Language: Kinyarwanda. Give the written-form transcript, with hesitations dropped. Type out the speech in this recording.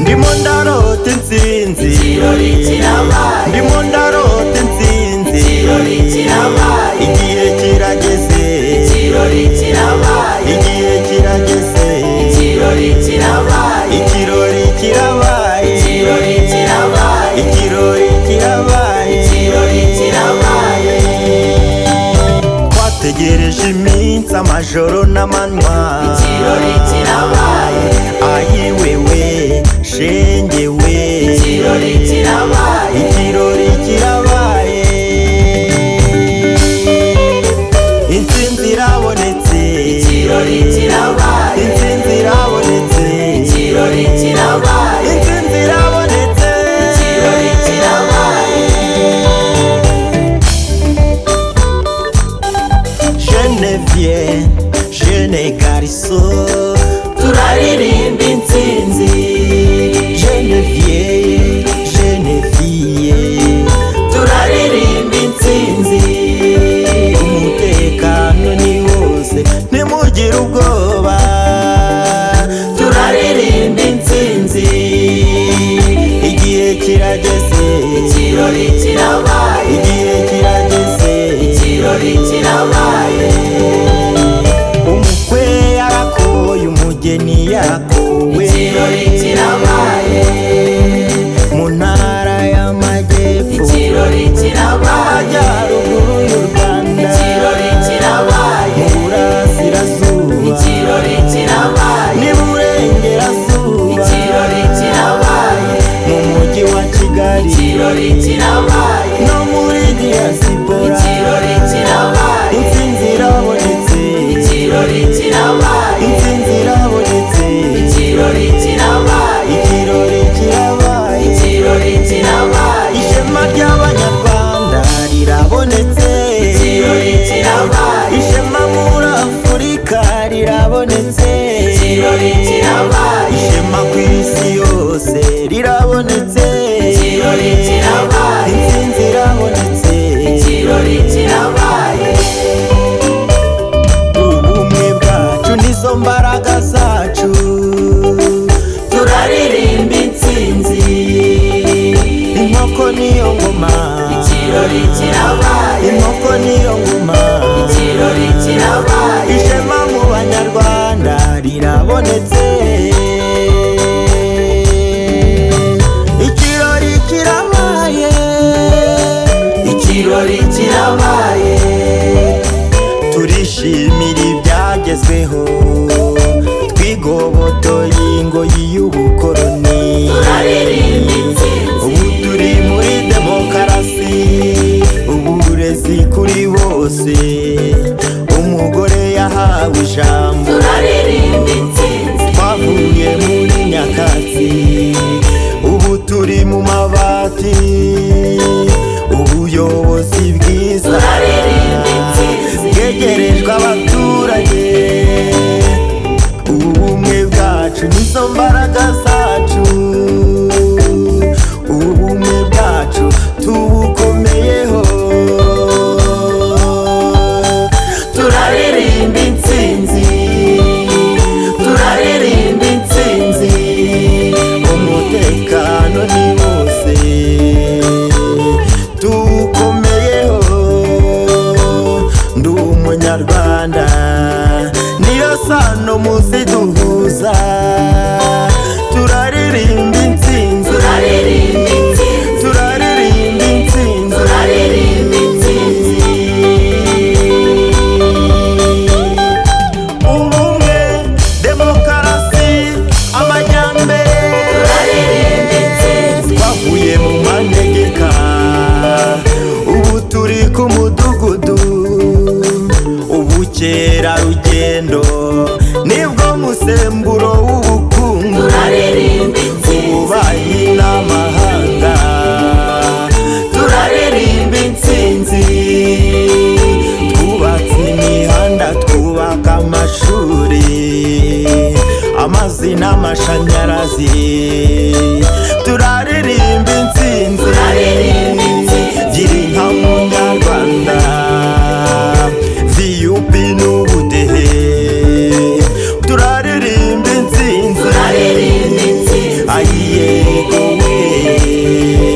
ndimo ndarota intsinzi, ikirori kirabaye, ndimo ndarota intsinzi, ikirori kirabaye, igihe kirageze, ikirori kirabaye, igihe kirageze, ikirori kirabaye, ikirori kirabaye, ikirori kirabaye, ikirori kirabaye, ikirori kirabaye. twategereje iminsi amajoro n'amanywa, Ikirori kirabaye, ayiwewe shengewe, ikirori kirabaye, ikirori kirabaye, intsinzi irabonetse, ikirori kirabaye, intsinzi irabonetse, ikirori kirabaye, intsinzi irabonetse, ikirori kirabaye. Genevieve, jeune garçon, Turaririmba intsinzi, Genevieve, jeune fille, turaririmba intsinzi, umutekano ni wose ntimugire ubwoba, turaririmba intsinzi, igihe kirageze, ikirori kirabaye, igihe kirageze, ikirori kirabaye, umukwe yarakoye umugeni yarakowe, ikirori kirabaye, mu ntara y'amajyepfo, ikirori kirabaye, amajyaruguru y'u Rwanda, ikirori kirabaye, mu burasirazuba, ikirori kirabaye, n'iburengerazuba, ikirori kirabaye, mu mujyi wa Kigali, ikirori kirabaye, no muri diaspora, ikirori kirabaye, intsinzi irabonetse, ikirori kirabaye, intsinzi irabonetse, ikirori kirabaye, ikirori kirabaye, ikirori kirabaye, ishema ry'abanyarwanda rirabonetse, ikirori kirabaye, ishema muri Afurika rirabonetse, ikirori kirabaye, ishema ku isi yose rirabonetse, ikirori kirabaye, intsinzi irabonetse, ikirori kirabaye, ubumwe bwacu nizo mbaraga zacu, turaririmba intsinzi, inkoko niyo ngoma, ikirori kirabaye, inkoko niyo ngoma, ikirori kirabaye, ishema mu banyarwanda rirabonetse, ikirori kirabaye, ikirori kirabaye, turishimira ibyagezweho, twigobotoye ingoyi y'ubukoroni, turaririmba intsinzi, ubu turi muri demokarasi, uburezi kuri bose, umugore yahawe ijambo, turaririmba intsinzi, twavuye muri nyakatsi, ubu turi mu mabati, ubuyobozi bwiza turaririmba intsinzi, bwegerejwe abaturage, ubumwe bwacu nizo mbaraga zacu, ubumwe bwacu tubukomeyeho, turaririmba intsinzi, turaririmba intsinzi, umutekano ni wose tuwukomeyeho, ndi umunyarwanda niyo sano muzi duhuza, turaririmba intsinzi, turaririmba intsinzi, turaririmba intsinzi, turaririmba intsinzi, ubumwe, demokarasi, amajyambere, turaririmba intsinzi, twavuye mu manegeka, ubu turi ku mudugudu, ubukerarugendo nibwo musemburo w'ubukungu, turaririmba intsinzi, ububanyi n'amahanga, turaririmba intsinzi, twubatse imihanda, twubaka amashuri, amazi n'amashanyarazi, turaririmba intsinzi, turaririmba intsinzi, gira inka munyarwanda, VUP n'ubu yego we